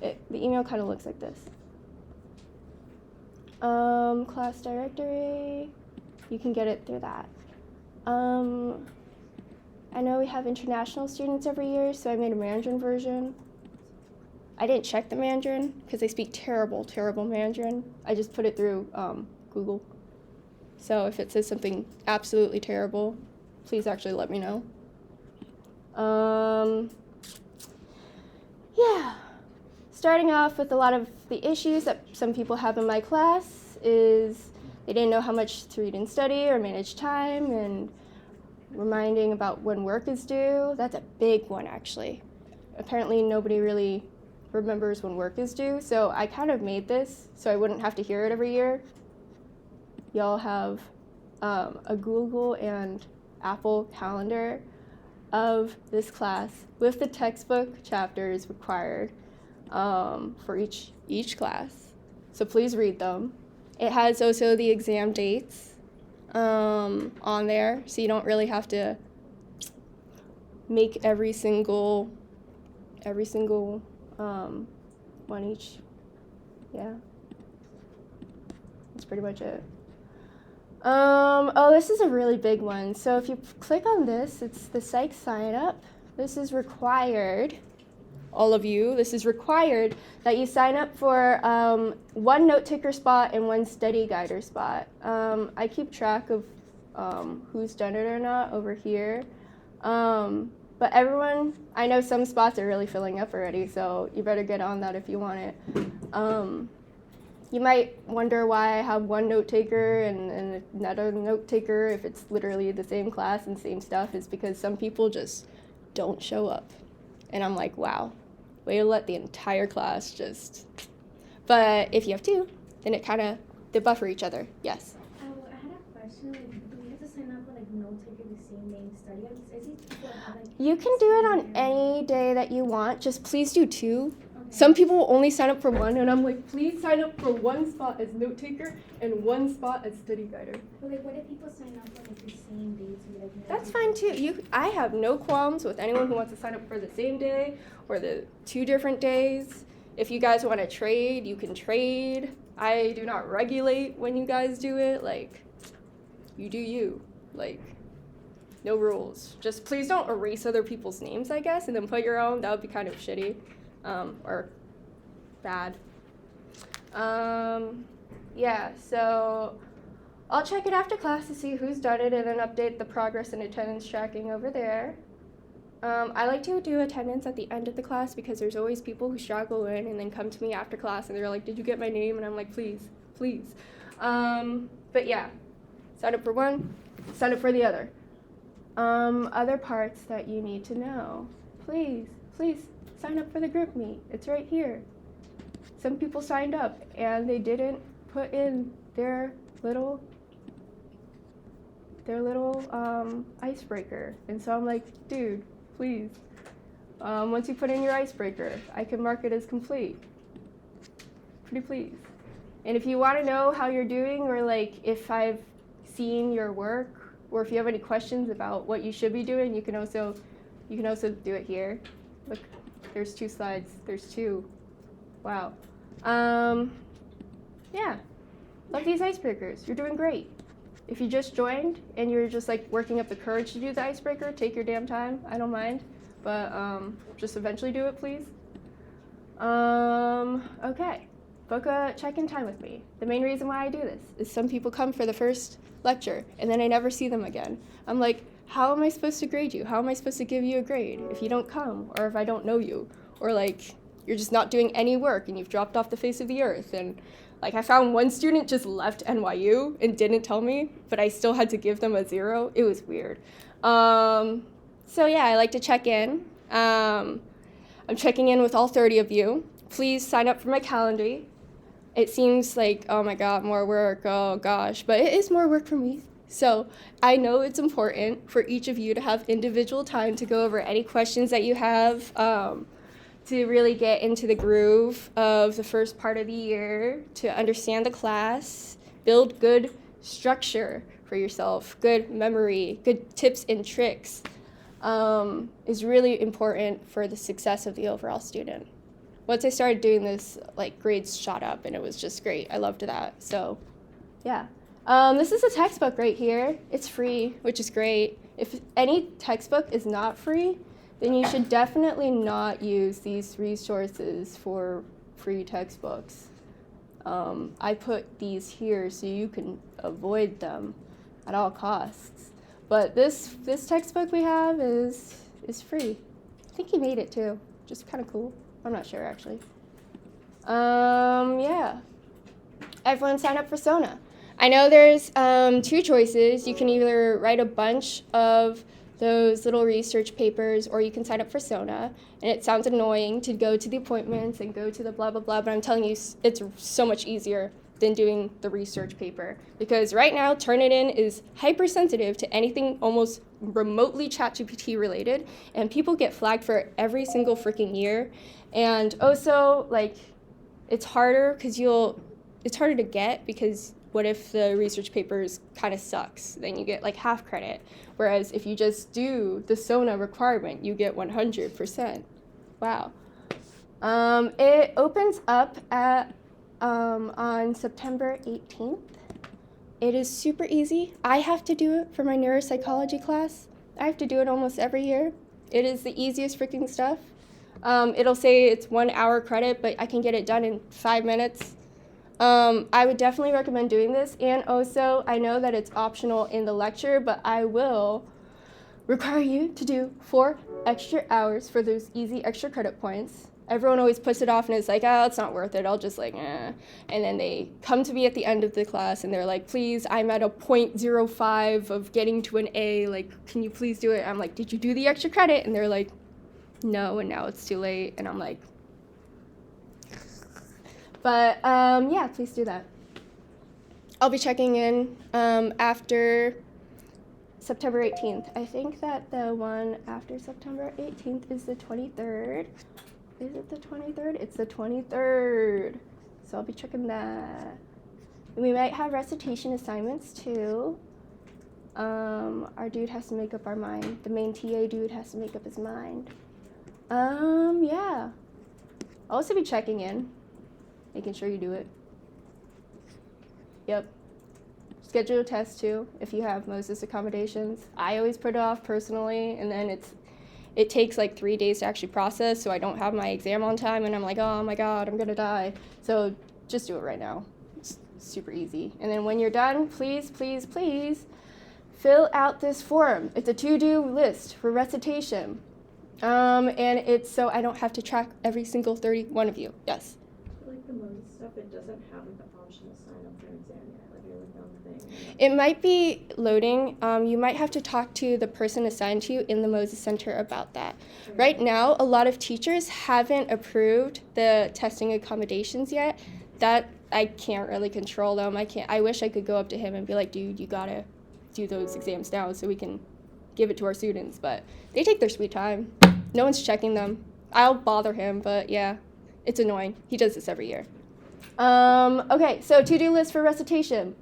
The email kind of looks like this. Class directory. You can get it through that. I know we have international students every year, so I made a Mandarin version. I didn't check the Mandarin because they speak terrible, terrible Mandarin. I just put it through Google. So if it says something absolutely terrible, please actually let me know. Yeah. Starting off with a lot of the issues that some people have in my class is they didn't know how much to read and study or manage time, and reminding about when work is due. That's a big one, actually. Apparently nobody really remembers when work is due. So I kind of made this so I wouldn't have to hear it every year. Y'all have a Google and Apple calendar of this class with the textbook chapters required for each class. So please read them. It has also the exam dates on there, so you don't really have to make every single one each. Yeah, that's pretty much it. Oh, this is a really big one. So if you click on this, it's the psych sign up. This is required, all of you, this is required that you sign up for one note taker spot and one study guider spot. I keep track of who's done it or not over here. But everyone, I know some spots are really filling up already, so you better get on that if you want it. You might wonder why I have one note taker and another note taker if it's literally the same class and same stuff. Is because some people just don't show up. And I'm like, wow, way to let the entire class just. But if you have two, then it kind of, they buffer each other, yes. I had a question, like, do we have to sign up for, like, note taker the same day and study? Is it people that have, like, You can do it on any day that you want, just please do two. Okay. Some people will only sign up for one, and I'm like, please sign up for one spot as note taker and one spot as study guider. But, like, what if people sign up for, like, the same day to, like, That's fine too. I have no qualms with anyone who wants to sign up for the same day or the 2 different days. If you guys want to trade, you can trade. I do not regulate when you guys do it. Like, you do you. Like, no rules. Just please don't erase other people's names, I guess, and then put your own. That would be kind of shitty. Or bad. Yeah, so I'll check it after class to see who's done it and then update the progress and attendance tracking over there. I like to do attendance at the end of the class because there's always people who struggle in and then come to me after class and they're like, did you get my name? And I'm like, please. But yeah, sign up for one, sign up for the other. Other parts that you need to know. Please sign up for the group meet. It's right here. Some people signed up and they didn't put in their little icebreaker. And so I'm like, dude, please. Once you put in your icebreaker, I can mark it as complete. Pretty please. And if you want to know how you're doing or like if I've seen your work or if you have any questions about what you should be doing, you can also do it here. Look, there's 2 slides. There's 2. Wow. Yeah. Love these icebreakers. You're doing great. If you just joined and you're just like working up the courage to do the icebreaker, take your damn time. I don't mind. But just eventually do it, please. Okay. Book a check-in time with me. The main reason why I do this is some people come for the first lecture and then I never see them again. I'm like, how am I supposed to grade you? How am I supposed to give you a grade if you don't come or if I don't know you? Or like you're just not doing any work and you've dropped off the face of the earth. And like I found one student just left NYU and didn't tell me, but I still had to give them a 0. It was weird. So yeah, I like to check in. I'm checking in with all 30 of you. Please sign up for my calendar. It seems like, oh my God, more work, oh gosh, but it is more work for me. So I know it's important for each of you to have individual time to go over any questions that you have, to really get into the groove of the first part of the year, to understand the class, build good structure for yourself, good memory, good tips and tricks, is really important for the success of the overall student. Once I started doing this, like grades shot up and it was just great. I loved that. So yeah. This is a textbook right here. It's free, which is great. If any textbook is not free, then you should definitely not use these resources for free textbooks. I put these here so you can avoid them at all costs. But this textbook we have is free. I think he made it too, just kind of cool. I'm not sure actually. Yeah. Everyone sign up for Sona. I know there's 2 choices. You can either write a bunch of those little research papers, or you can sign up for SONA. And it sounds annoying to go to the appointments and go to the blah, blah, blah, but I'm telling you, it's so much easier than doing the research paper. Because right now, Turnitin is hypersensitive to anything almost remotely ChatGPT related, and people get flagged for it every single freaking year. And also, like, it's harder to get because what if the research papers kind of sucks? Then you get like half credit. Whereas if you just do the SONA requirement, you get 100%. Wow. It opens up at on September 18th. It is super easy. I have to do it for my neuropsychology class. I have to do it almost every year. It is the easiest freaking stuff. It'll say it's 1 hour credit, but I can get it done in 5 minutes. I would definitely recommend doing this. And also, I know that it's optional in the lecture, but I will require you to do 4 extra hours for those easy extra credit points. Everyone always puts it off and is like, oh, it's not worth it. I'll just like, eh. And then they come to me at the end of the class and they're like, please, I'm at a 0.05 of getting to an A. Like, can you please do it? I'm like, did you do the extra credit? And they're like, no, and now it's too late. And I'm like, but yeah, please do that. I'll be checking in after September 18th. I think that the one after September 18th is the 23rd. Is it the 23rd? It's the 23rd. So I'll be checking that. We might have recitation assignments too. Our dude has to make up our mind. The main TA dude has to make up his mind. Yeah. I'll also be checking in, making sure you do it. Yep. Schedule a test too if you have Moses accommodations. I always put it off personally, and then it takes like 3 days to actually process, so I don't have my exam on time, and I'm like, oh my god, I'm gonna die. So just do it right now. It's super easy. And then when you're done, please, please, please fill out this form. It's a to-do list for recitation. And it's so I don't have to track every single 31 of you. Yes. Like the Moses stuff, it doesn't have like the option to sign up for an exam yet. Like I looked on the thing. It might be loading. You might have to talk to the person assigned to you in the Moses Center about that. Okay. Right now, a lot of teachers haven't approved the testing accommodations yet. That I can't really control them. I wish I could go up to him and be like, dude, you gotta do those exams now so we can give it to our students. But they take their sweet time. No one's checking them. I'll bother him, but yeah, it's annoying. He does this every year. Okay, so to-do list for recitation.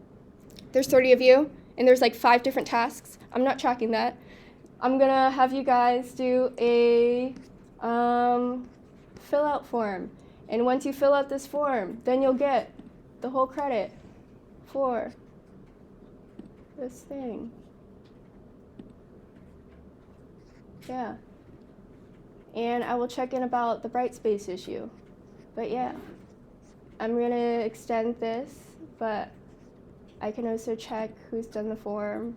There's 30 of you, and there's like 5 different tasks. I'm not tracking that. I'm gonna have you guys do a fill-out form. And once you fill out this form, then you'll get the whole credit for this thing. Yeah. And I will check in about the bright space issue. But yeah, I'm gonna extend this, but I can also check who's done the form.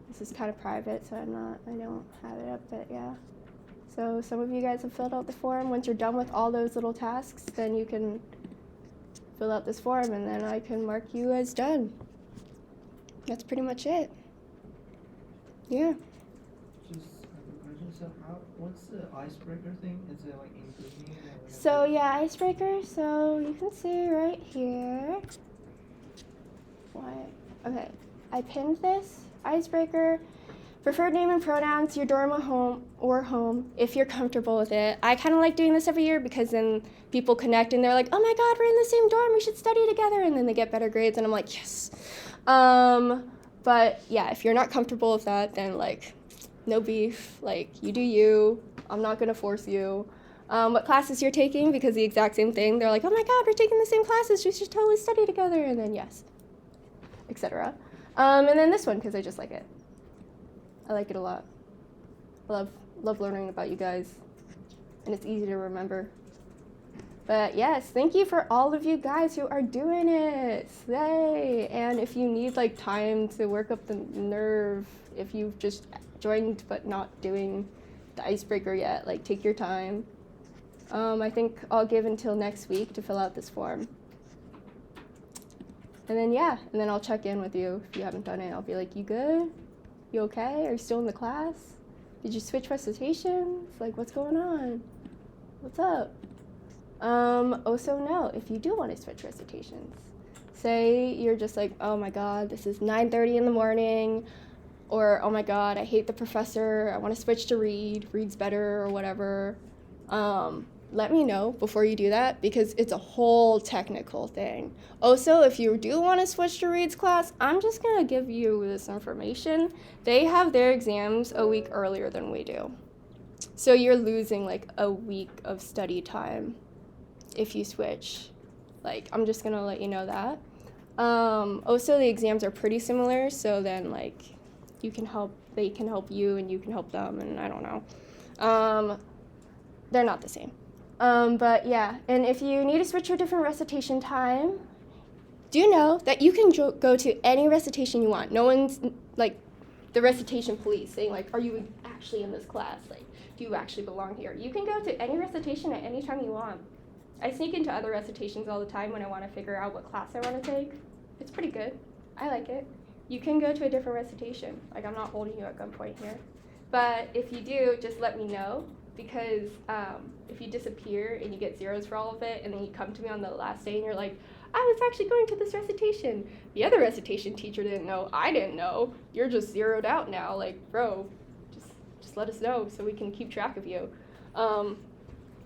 This is kind of private, so I don't have it up, but yeah. So some of you guys have filled out the form. Once you're done with all those little tasks, then you can fill out this form, and then I can mark you as done. That's pretty much it. Yeah. So what's the icebreaker thing? Is it like including it? So yeah, icebreaker. So you can see right here. What? Okay, I pinned this icebreaker. Preferred name and pronouns, your dorm or home, if you're comfortable with it. I kind of like doing this every year because then people connect and they're like, oh my god, we're in the same dorm, we should study together, and then they get better grades, and I'm like, yes. But yeah, if you're not comfortable with that, then like, no beef, like, you do you. I'm not gonna force you. What classes you're taking, because the exact same thing. They're like, oh my god, we're taking the same classes, we should totally study together, and then yes, etc. And then this one, because I just like it. I like it a lot. I love learning about you guys, and it's easy to remember. But yes, thank you for all of you guys who are doing it. Yay! And if you need like time to work up the nerve, if you've just joined but not doing the icebreaker yet, like take your time. I think I'll give until next week to fill out this form. And then yeah, and then I'll check in with you if you haven't done it. I'll be like, you good? You okay? Are you still in the class? Did you switch recitations? Like, what's going on? What's up? Also no, if you do want to switch recitations. Say you're just like, oh my god, this is 9:30 in the morning, or oh my god, I hate the professor, I want to switch to read's better, or whatever. Let me know before you do that, because it's a whole technical thing. Also, if you do want to switch to read's class, I'm just going to give you this information. They have their exams a week earlier than we do. So you're losing like a week of study time if you switch. Like, I'm just going to let you know that. Also, the exams are pretty similar, so then like they can help you and you can help them, and I don't know. They're not the same. But yeah, and if you need to switch to a different recitation time, do know that you can go to any recitation you want. No one's like the recitation police saying like, are you actually in this class? Like, do you actually belong here? You can go to any recitation at any time you want. I sneak into other recitations all the time when I want to figure out what class I want to take. It's pretty good. I like it. You can go to a different recitation. Like, I'm not holding you at gunpoint here. But if you do, just let me know. Because if you disappear and you get zeros for all of it, and then you come to me on the last day and you're like, I was actually going to this recitation. The other recitation teacher didn't know. I didn't know. You're just zeroed out now. Like, bro, just let us know so we can keep track of you.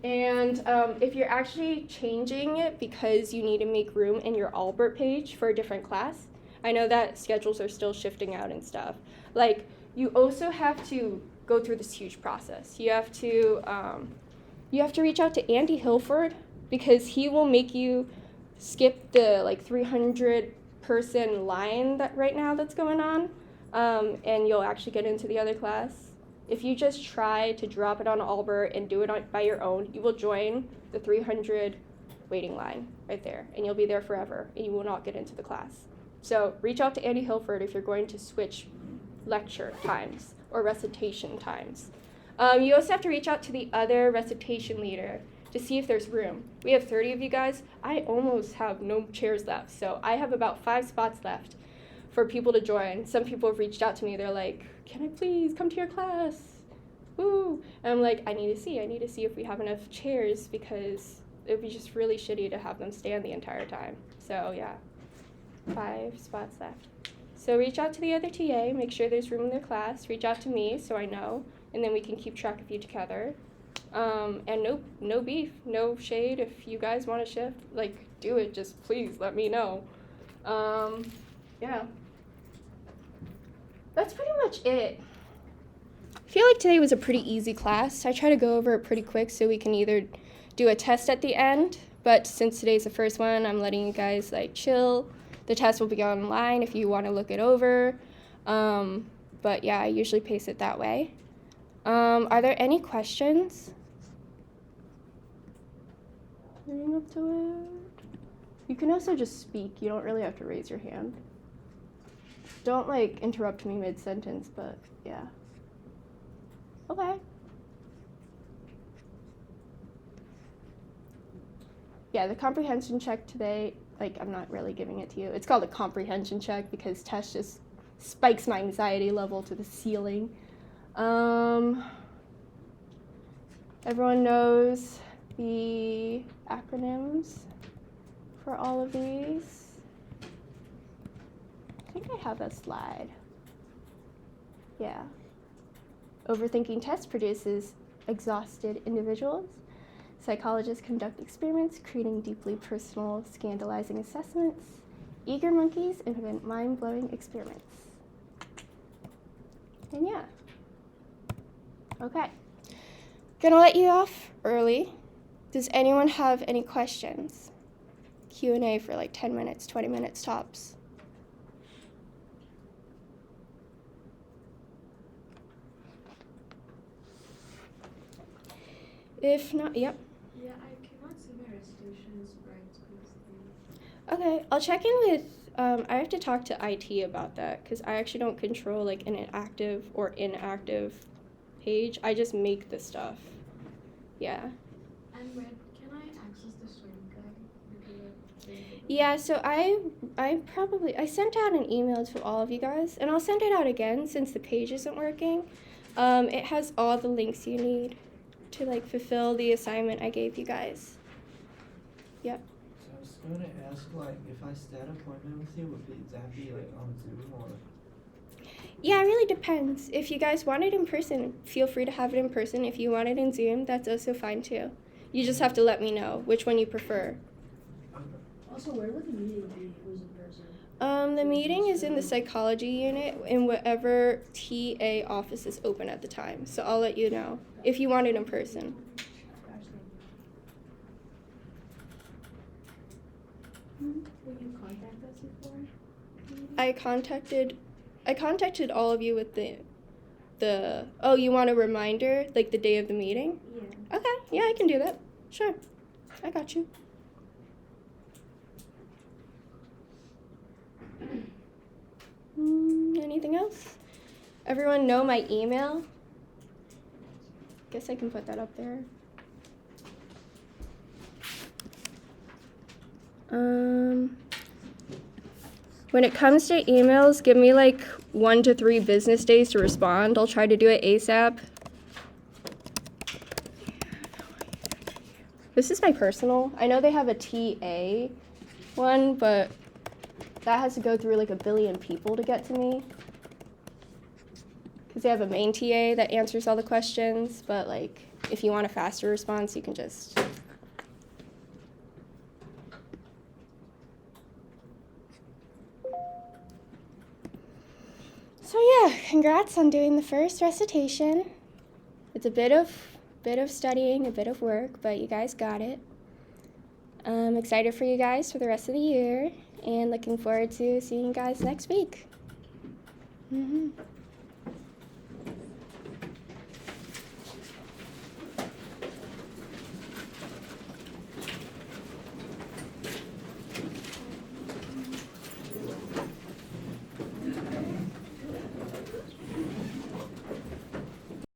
If you're actually changing it because you need to make room in your Albert page for a different class, I know that schedules are still shifting out and stuff. Like, you also have to go through this huge process. You have to reach out to Andy Hilford, because he will make you skip the like 300 person line that right now that's going on, and you'll actually get into the other class. If you just try to drop it on Albert and do it by your own, you will join the 300 waiting line right there, and you'll be there forever, and you will not get into the class. So reach out to Andy Hilford if you're going to switch lecture times or recitation times. You also have to reach out to the other recitation leader to see if there's room. We have 30 of you guys. I almost have no chairs left, so I have about 5 spots left for people to join. Some people have reached out to me. They're like, can I please come to your class? Woo! And I'm like, I need to see if we have enough chairs, because it would be just really shitty to have them stand the entire time. So yeah, 5 spots left. So reach out to the other TA, make sure there's room in their class, reach out to me so I know, and then we can keep track of you together. And no beef, no shade. If you guys want to shift, like, do it, just please let me know. Yeah. That's pretty much it. I feel like today was a pretty easy class. I try to go over it pretty quick so we can either do a test at the end, but since today's the first one, I'm letting you guys like chill. The test will be online if you want to look it over. But yeah, I usually pace it that way. Are there any questions? Leading up to it. You can also just speak. You don't really have to raise your hand. Don't like interrupt me mid-sentence, but yeah. Okay. Yeah, the comprehension check today, like, I'm not really giving it to you. It's called a comprehension check because test just spikes my anxiety level to the ceiling. Everyone knows the acronyms for all of these. I think I have a slide. Yeah. Overthinking test produces exhausted individuals. Psychologists conduct experiments, creating deeply personal, scandalizing assessments. Eager monkeys invent mind-blowing experiments. And yeah. Okay. Gonna let you off early. Does anyone have any questions? Q&A for like 10 minutes, 20 minutes tops. If not, yep. Yeah, I cannot see my recitations right. Okay, I'll check in with, I have to talk to IT about that because I actually don't control like an active or inactive page. I just make the stuff. Yeah. And when can I access the swing guide? Yeah, so I sent out an email to all of you guys, and I'll send it out again since the page isn't working. It has all the links you need to like fulfill the assignment I gave you guys. Yep. So I was gonna ask, like, if I set an appointment with you, would that be like on Zoom or? Yeah, it really depends. If you guys want it in person, feel free to have it in person. If you want it in Zoom, that's also fine too. You just have to let me know which one you prefer. Also, where would the meeting be? Was in person? The meeting is in the psychology unit in whatever TA office is open at the time. So I'll let you know if you want it in person. Will you contact us before? I contacted all of you with the oh, you want a reminder, like the day of the meeting? Yeah. Okay, yeah, I can do that. Sure. I got you. Anything else? Everyone know my email? Guess I can put that up there. When it comes to emails, give me like 1 to 3 business days to respond. I'll try to do it ASAP. This is my personal. I know they have a TA one, but that has to go through like 1 billion people to get to me. Because they have a main TA that answers all the questions, but like if you want a faster response, you can just... So yeah, congrats on doing the first recitation. It's a bit of studying, a bit of work, but you guys got it. I'm excited for you guys for the rest of the year and looking forward to seeing you guys next week.